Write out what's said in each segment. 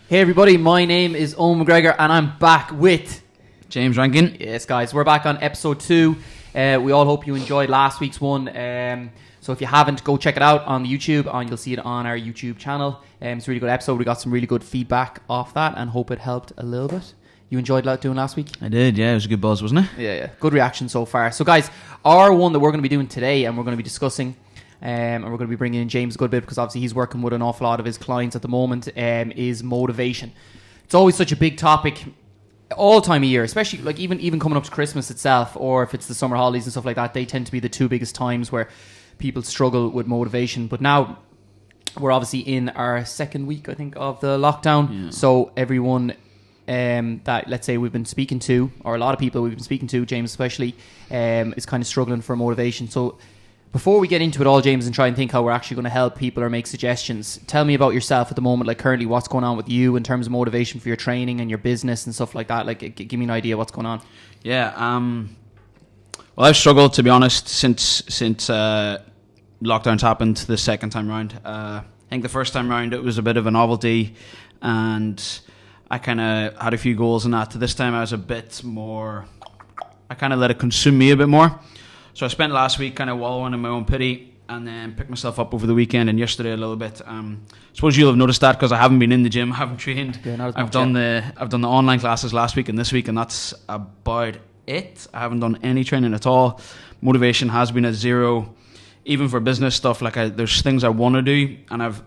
Hey everybody, my name is Owen McGregor and I'm back with James Rankin. Yes guys, we're back on episode 2. We all hope you enjoyed last week's one. So if you haven't, go check it out on the YouTube and you'll see it on our YouTube channel. It's a really good episode. We got some really good feedback off that and hope it helped a little bit. You enjoyed doing last week? I did, yeah. It was a good buzz, wasn't it? Yeah. Good reaction so far. So guys, our one that we're going to be doing today and we're going to be discussing and we're going to be bringing in James a good bit because obviously he's working with an awful lot of his clients at the moment, is motivation. It's always such a big topic all time of year, especially like even coming up to Christmas itself, or if it's the summer holidays and stuff like that. They tend to be the two biggest times where people struggle with motivation. But now we're obviously in our second week, I think, of the lockdown. Yeah. So everyone that, let's say, we've been speaking to, or a lot of people we've been speaking to, James especially, is kind of struggling for motivation. So before we get into it all, James, and try and think how we're actually going to help people or make suggestions, tell me about yourself at the moment, like currently what's going on with you in terms of motivation for your training and your business and stuff like that. Like, give me an idea what's going on. Yeah, well, I've struggled, to be honest, since lockdowns happened the second time round. I think the first time round it was a bit of a novelty and I kind of had a few goals in that. This time I was a bit more, I kind of let it consume me a bit more. So I spent last week kind of wallowing in my own pity and then picked myself up over the weekend and yesterday a little bit. I suppose you'll have noticed that because I haven't been in the gym, I haven't trained. Yeah, I've done the online classes last week and this week, and that's about it. I haven't done any training at all. Motivation has been at zero, even for business stuff. Like there's things I want to do and I've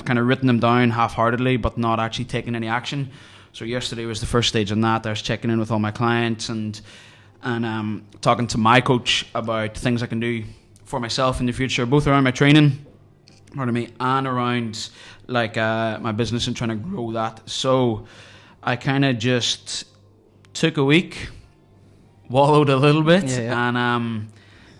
kind of written them down half-heartedly but not actually taken any action. So yesterday was the first stage in that. I was checking in with all my clients and talking to my coach about things I can do for myself in the future, both around my training, and around like my business and trying to grow that. So I kind of just took a week, wallowed a little bit, and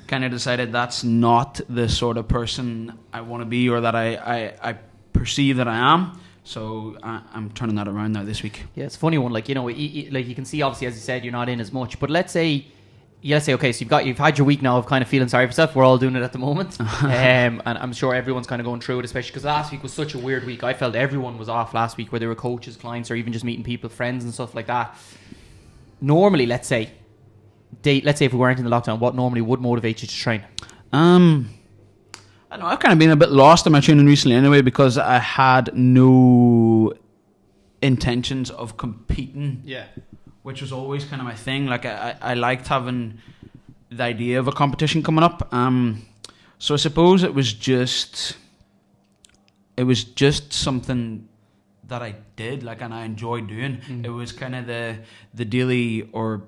kind of decided that's not the sort of person I want to be or that I perceive that I am. So I'm turning that around now this week. Yeah, it's a funny one. Like, you know, like you can see, obviously, as you said, you're not in as much. But let's say, okay, so you've had your week now of kind of feeling sorry for yourself. We're all doing it at the moment, and I'm sure everyone's kind of going through it, especially because last week was such a weird week. I felt everyone was off last week, whether they were coaches, clients, or even just meeting people, friends, and stuff like that. Normally, let's say if we weren't in the lockdown, what normally would motivate you to train? I don't know, I've kind of been a bit lost in my training recently anyway because I had no intentions of competing. Yeah. Which was always kind of my thing. Like I liked having the idea of a competition coming up. So I suppose it was just something that I did, like, and I enjoyed doing. Mm. It was kind of the daily, or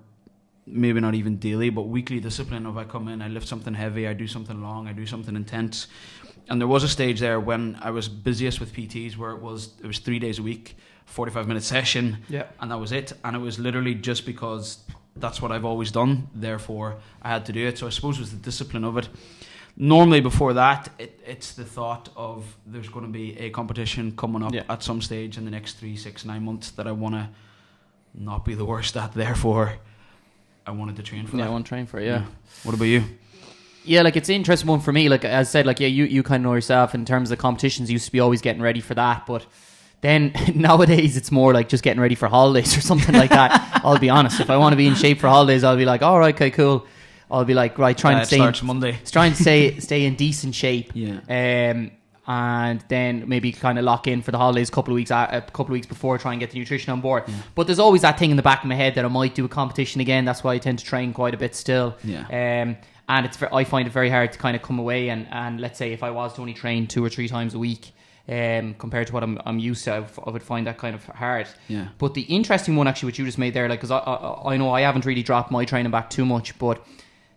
maybe not even daily, but weekly discipline of I come in, I lift something heavy, I do something long, I do something intense. And there was a stage there when I was busiest with PTs where it was 3 days a week, 45-minute session, and that was it. And it was literally just because that's what I've always done, therefore I had to do it. So I suppose it was the discipline of it. Normally before that, it's the thought of there's going to be a competition coming up at some stage in the next 3, 6, 9 months that I want to not be the worst at, therefore I wanted to train for that. I want to train for it, yeah. What about you? Yeah, like it's an interesting one for me. Like as I said, like you kind of know yourself in terms of the competitions. You used to be always getting ready for that, but then nowadays it's more like just getting ready for holidays or something like that. I'll be honest. If I want to be in shape for holidays, I'll be like, all right, okay, cool. I'll be like, right, trying to stay. Starts Monday. Trying to stay in decent shape. Yeah. And then maybe kind of lock in for the holidays a couple of weeks before, try and get the nutrition on board. Yeah. But there's always that thing in the back of my head that I might do a competition again. That's why I tend to train quite a bit still. Yeah. And I find it very hard to kind of come away and let's say if I was to only train 2 or 3 times a week, compared to what I'm used to, I would find that kind of hard. Yeah. But the interesting one actually, what you just made there, like, because I know I haven't really dropped my training back too much, but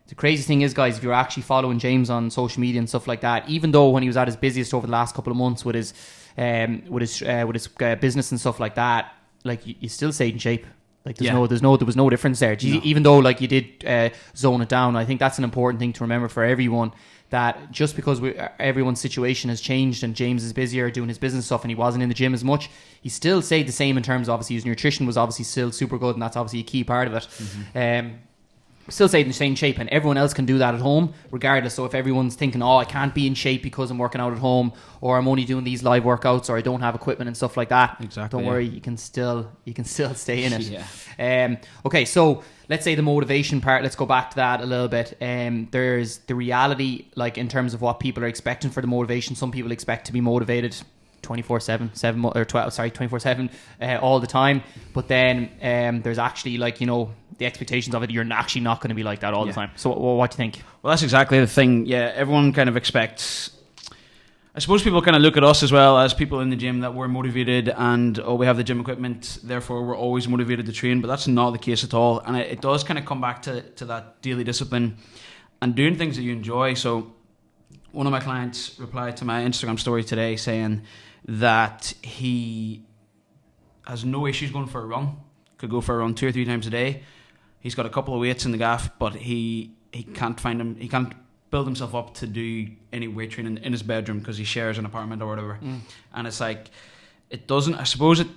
the crazy thing is, guys, if you're actually following James on social media and stuff like that, even though when he was at his busiest over the last couple of months with his business and stuff like that, like you still stayed in shape. Like there was no difference there. No. Even though like you did zone it down, I think that's an important thing to remember for everyone. That just because everyone's situation has changed and James is busier doing his business stuff and he wasn't in the gym as much, he still stayed the same in terms of obviously his nutrition was obviously still super good and that's obviously a key part of it. Mm-hmm. still stay in the same shape, and everyone else can do that at home regardless. So if everyone's thinking, oh, I can't be in shape because I'm working out at home, or I'm only doing these live workouts, or I don't have equipment and stuff like that, exactly, don't worry, you can still stay in it. Yeah. Okay, so let's say the motivation part, let's go back to that a little bit. There's the reality, like in terms of what people are expecting for the motivation. Some people expect to be motivated 24/7 all the time, but then there's actually, like, you know, the expectations of it, you're actually not going to be like that all the time. So what do you think? Well, that's exactly the thing. Yeah, everyone kind of expects, I suppose people kind of look at us as well as people in the gym, that we're motivated and, oh, we have the gym equipment, therefore we're always motivated to train, but that's not the case at all. And it does kind of come back to that daily discipline and doing things that you enjoy. So one of my clients replied to my Instagram story today saying that he has no issues going for a run, could go for a run 2 or 3 times a day. He's got a couple of weights in the gaff, but he can't build himself up to do any weight training in his bedroom because he shares an apartment or whatever. And it's like, I suppose it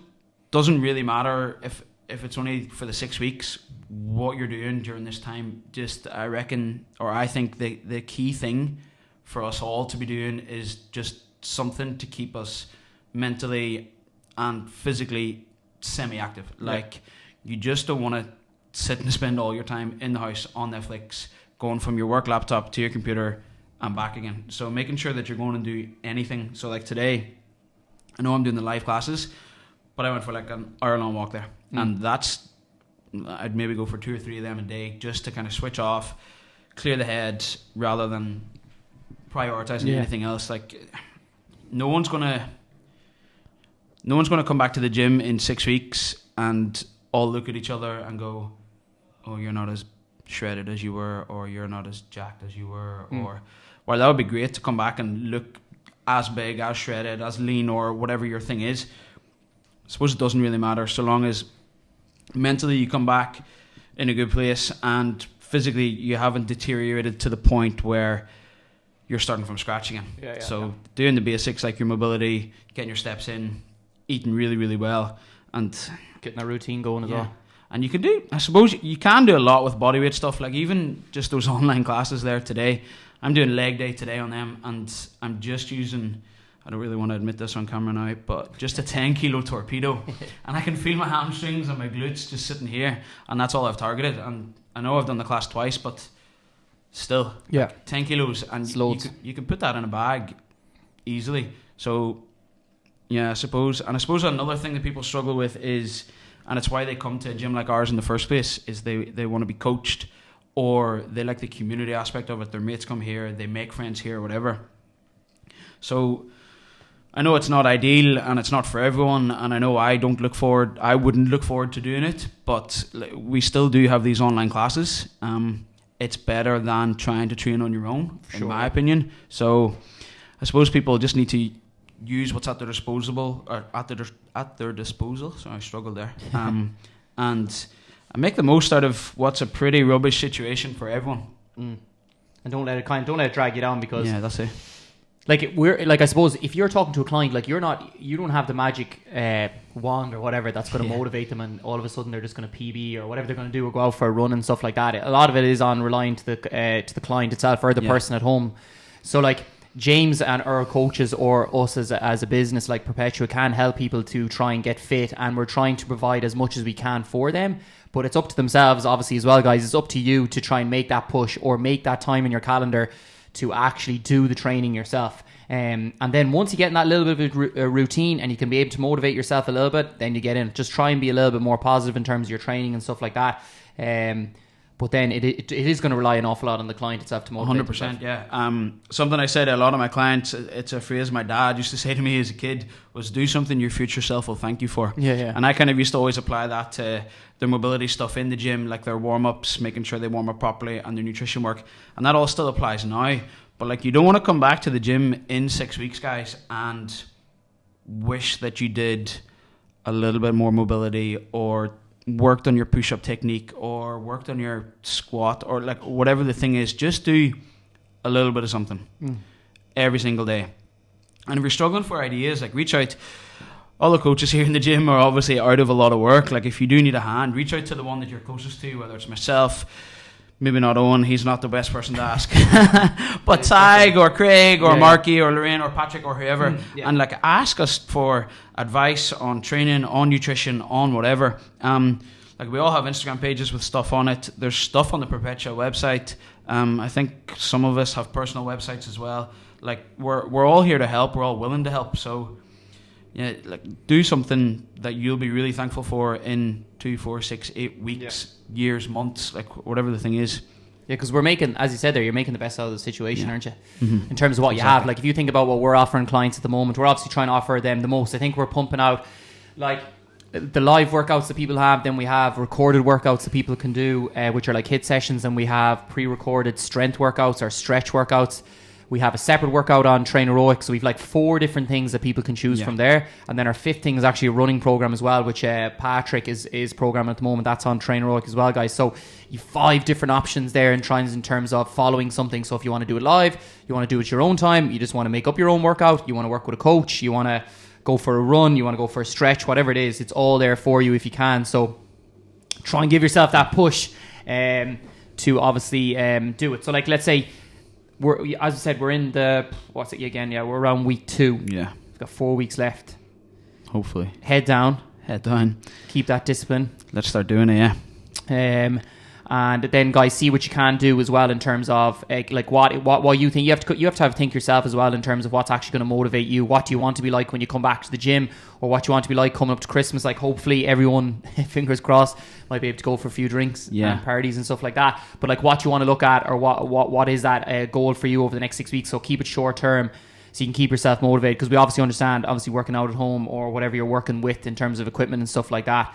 doesn't really matter if it's only for the 6 weeks what you're doing during this time. Just, I reckon, or I think the key thing for us all to be doing is just something to keep us mentally and physically semi-active. Like, you just don't want to sit and spend all your time in the house on Netflix, going from your work laptop to your computer and back again. So making sure that you're going to do anything. So like today, I know I'm doing the live classes, but I went for like an hour-long walk there. And I'd maybe go for 2 or 3 of them a day just to kind of switch off, clear the head, rather than prioritizing anything else. Like, no one's gonna come back to the gym in 6 weeks and all look at each other and go, oh, you're not as shredded as you were, or you're not as jacked as you were, or, well, that would be great to come back and look as big, as shredded, as lean, or whatever your thing is. I suppose it doesn't really matter, so long as mentally you come back in a good place and physically you haven't deteriorated to the point where you're starting from scratch again. Doing the basics, like your mobility, getting your steps in, eating really, really well, and getting a routine going as well. And you can do, I suppose you can do a lot with bodyweight stuff, like even just those online classes there today. I'm doing leg day today on them, and I'm just using, I don't really want to admit this on camera now, but just a 10 kilo torpedo. And I can feel my hamstrings and my glutes just sitting here, and that's all I've targeted. And I know I've done the class twice, but still, 10 kilos, and you can put that in a bag easily. So yeah, I suppose another thing that people struggle with is, and it's why they come to a gym like ours in the first place, is they want to be coached, or they like the community aspect of it. Their mates come here, they make friends here, whatever. So I know it's not ideal and it's not for everyone, and I know I wouldn't look forward to doing it, but we still do have these online classes. It's better than trying to train on your own, in my opinion. So I suppose people just need to use what's at their disposal, or at their disposal. So I struggled there, and make the most out of what's a pretty rubbish situation for everyone. And don't let it drag you down, because that's it. I suppose if you're talking to a client, like, you don't have the magic wand or whatever that's going to motivate them, and all of a sudden they're just going to PB or whatever they're going to do, or go out for a run and stuff like that. A lot of it is on relying to the client itself, or the person at home. So like, James and our coaches, or us as a business like Perpetua, can help people to try and get fit, and we're trying to provide as much as we can for them. But it's up to themselves, obviously, as well, guys. It's up to you to try and make that push, or make that time in your calendar to actually do the training yourself. And then once you get in that little bit of a routine, and you can be able to motivate yourself a little bit, then you get in. Just try and be a little bit more positive in terms of your training and stuff like that. But then it is going to rely an awful lot on the client itself to motivate 100%, yeah. Something I say to a lot of my clients, it's a phrase my dad used to say to me as a kid, was do something your future self will thank you for. Yeah. And I kind of used to always apply that to their mobility stuff in the gym, like their warm-ups, making sure they warm up properly, and their nutrition work. And that all still applies now. But like, you don't want to come back to the gym in 6 weeks, guys, and wish that you did a little bit more mobility, or worked on your push-up technique, or worked on your squat, or like whatever the thing is. Just do a little bit of something every single day. And if you're struggling for ideas, like, reach out. All the coaches here in the gym are obviously out of a lot of work. Like, if you do need a hand, reach out to the one that you're closest to, whether it's myself, maybe not Owen, he's not the best person to ask, but Tig or Craig or Marky or Lorraine or Patrick or whoever, and like ask us for advice on training, on nutrition, on whatever. Like we all have Instagram pages with stuff on it. There's stuff on the Perpetua website. I think some of us have personal websites as well. Like we're all here to help. We're all willing to help. So yeah, like do something that you'll be really thankful for in 2, 4, 6, 8 weeks, years, months, like whatever the thing is. Yeah, because we're making, as you said there, you're making the best out of the situation, aren't you? In terms of what you have. Like if you think about what we're offering clients at the moment, we're obviously trying to offer them the most. I think we're pumping out like the live workouts that people have, then we have recorded workouts that people can do, which are like HIIT sessions, and we have pre-recorded strength workouts or stretch workouts. We have a separate workout on Traineroic, so we've like 4 different things that people can choose from there. And then our 5th thing is actually a running program as well, which Patrick is programming at the moment. That's on Traineroic as well, guys. So you've 5 different options there in terms of following something. So if you want to do it live, you want to do it your own time, you just want to make up your own workout, you want to work with a coach, you want to go for a run, you want to go for a stretch, whatever it is, it's all there for you if you can. So try and give yourself that push to obviously do it. So like let's say as I said, we're in the we're around week 2. Yeah, we've got 4 weeks left. Hopefully head down, keep that discipline. Let's start doing it. And then guys, see what you can do as well in terms of like what you think. You have to think yourself as well in terms of what's actually going to motivate you. What do you want to be like when you come back to the gym, or what you want to be like coming up to Christmas? Like hopefully everyone, fingers crossed, might be able to go for a few drinks and parties and stuff like that. But like what you want to look at, or what is that goal for you over the next 6 weeks? So keep it short term, so you can keep yourself motivated, because we obviously understand working out at home or whatever you're working with in terms of equipment and stuff like that.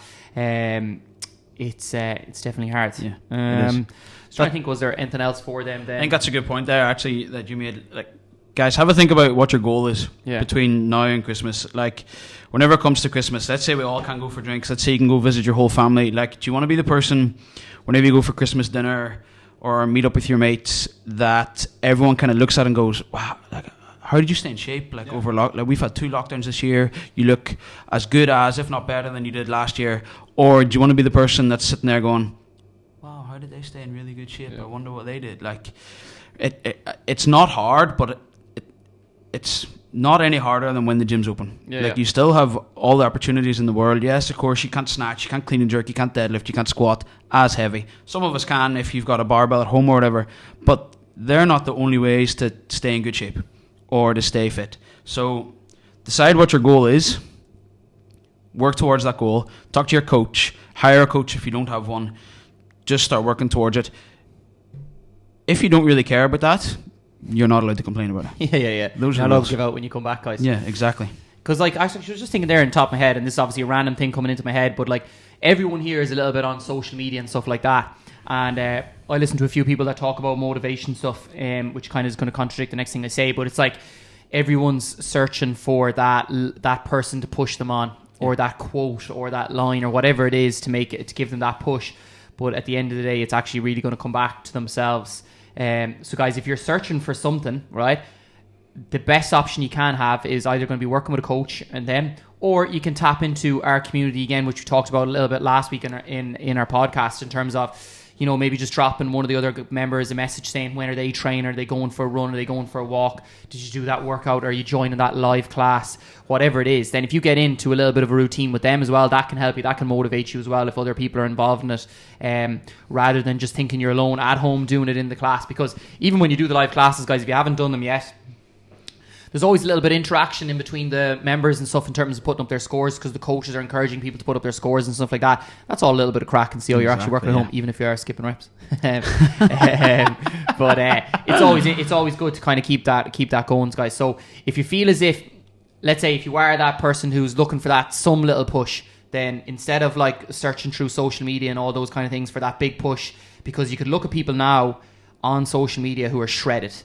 It's definitely hard. So I think, was there anything else for them then? I think that's a good point there actually that you made. Like, guys, have a think about what your goal is between now and Christmas. Like, whenever it comes to Christmas, let's say we all can go for drinks, let's say you can go visit your whole family. Like, do you want to be the person whenever you go for Christmas dinner or meet up with your mates that everyone kind of looks at and goes, wow, like, how did you stay in shape? Like over like we've had 2 lockdowns this year. You look as good as, if not better than you did last year. Or do you want to be the person that's sitting there going, wow, how did they stay in really good shape? I wonder what they did. Like, it's not hard, but it's not any harder than when the gym's open. You still have all the opportunities in the world. Yes, of course, you can't snatch, you can't clean and jerk, you can't deadlift, you can't squat as heavy. Some of us can if you've got a barbell at home or whatever, but they're not the only ways to stay in good shape or to stay fit. So decide what your goal is, work towards that goal, talk to your coach, hire a coach if you don't have one, just start working towards it. If you don't really care about that, you're not allowed to complain about it. Yeah. Those are not to give out when you come back, guys. Yeah, exactly. Because like, I was just thinking there in the top of my head, and this is obviously a random thing coming into my head, but like everyone here is a little bit on social media and stuff like that. And I listen to a few people that talk about motivation stuff, which kind of is going to contradict the next thing I say. But it's like everyone's searching for that person to push them on, or that quote, or that line, or whatever it is to give them that push. But at the end of the day, it's actually really going to come back to themselves. So guys, if you're searching for something, right, the best option you can have is either going to be working with a coach and them, or you can tap into our community again, which we talked about a little bit last week in our podcast, in terms of, you know, maybe just dropping one of the other members a message saying when are they training, are they going for a run, are they going for a walk, did you do that workout, are you joining that live class, whatever it is. Then if you get into a little bit of a routine with them as well, that can help you, that can motivate you as well if other people are involved in it, rather than just thinking you're alone at home doing it in the class. Because even when you do the live classes, guys, if you haven't done them yet, there's always a little bit of interaction in between the members and stuff in terms of putting up their scores, because the coaches are encouraging people to put up their scores and stuff like that. That's all a little bit of crack and see how you're actually working at home, even if you are skipping reps. But it's always good to kind of keep that going, guys. So if you feel as if, let's say, if you are that person who's looking for that some little push, then instead of like searching through social media and all those kind of things for that big push, because you could look at people now on social media who are shredded,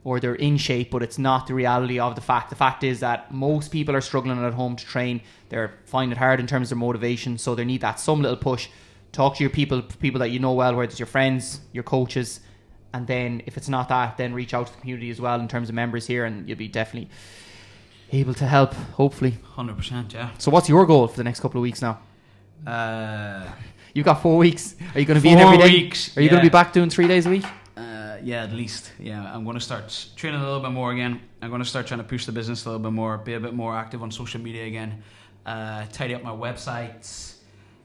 or they're in shape, but it's not the reality of the fact. The fact is that most people are struggling at home to train. They're finding it hard in terms of motivation, so they need that some little push. Talk to your people that you know well, whether it's your friends, your coaches, and then if it's not that, then reach out to the community as well in terms of members here, and you'll be definitely able to help, hopefully. 100%, yeah. So what's your goal for the next couple of weeks now? You've got 4 weeks. Are you going to be in every day? 4 weeks. Are you going to be back doing 3 days a week? Yeah, at least. Yeah, I'm going to start training a little bit more again. I'm going to start trying to push the business a little bit more, be a bit more active on social media again, tidy up my websites,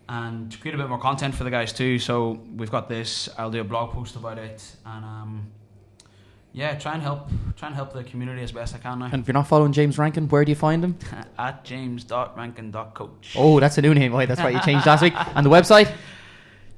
and create a bit more content for the guys too. So we've got this. I'll do a blog post about it, and try and help the community as best I can now. And if you're not following James Rankin, where do you find him? At james.rankin.coach. Oh, that's a new name. Right, that's right. You changed last week. And the website?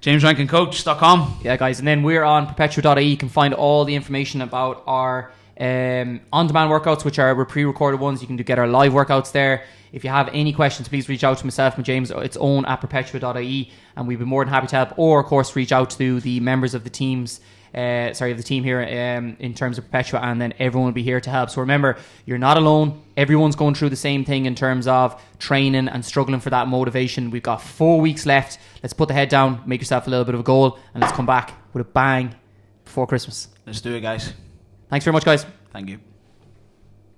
JamesRankinCoach.com. Yeah, guys. And then we're on Perpetua.ie. You can find all the information about our on-demand workouts, which are pre-recorded ones. You can get our live workouts there. If you have any questions, please reach out to myself and James. It's own at Perpetua.ie, and we'd be more than happy to help. Or, of course, reach out to the members of the teams. Of the team here in terms of Perpetua, and then everyone will be here to help. So remember, you're not alone. Everyone's going through the same thing in terms of training and struggling for that motivation. We've got 4 weeks left. Let's put the head down, make yourself a little bit of a goal, and let's come back with a bang before Christmas. Let's do it, guys. Thanks very much, guys. Thank you.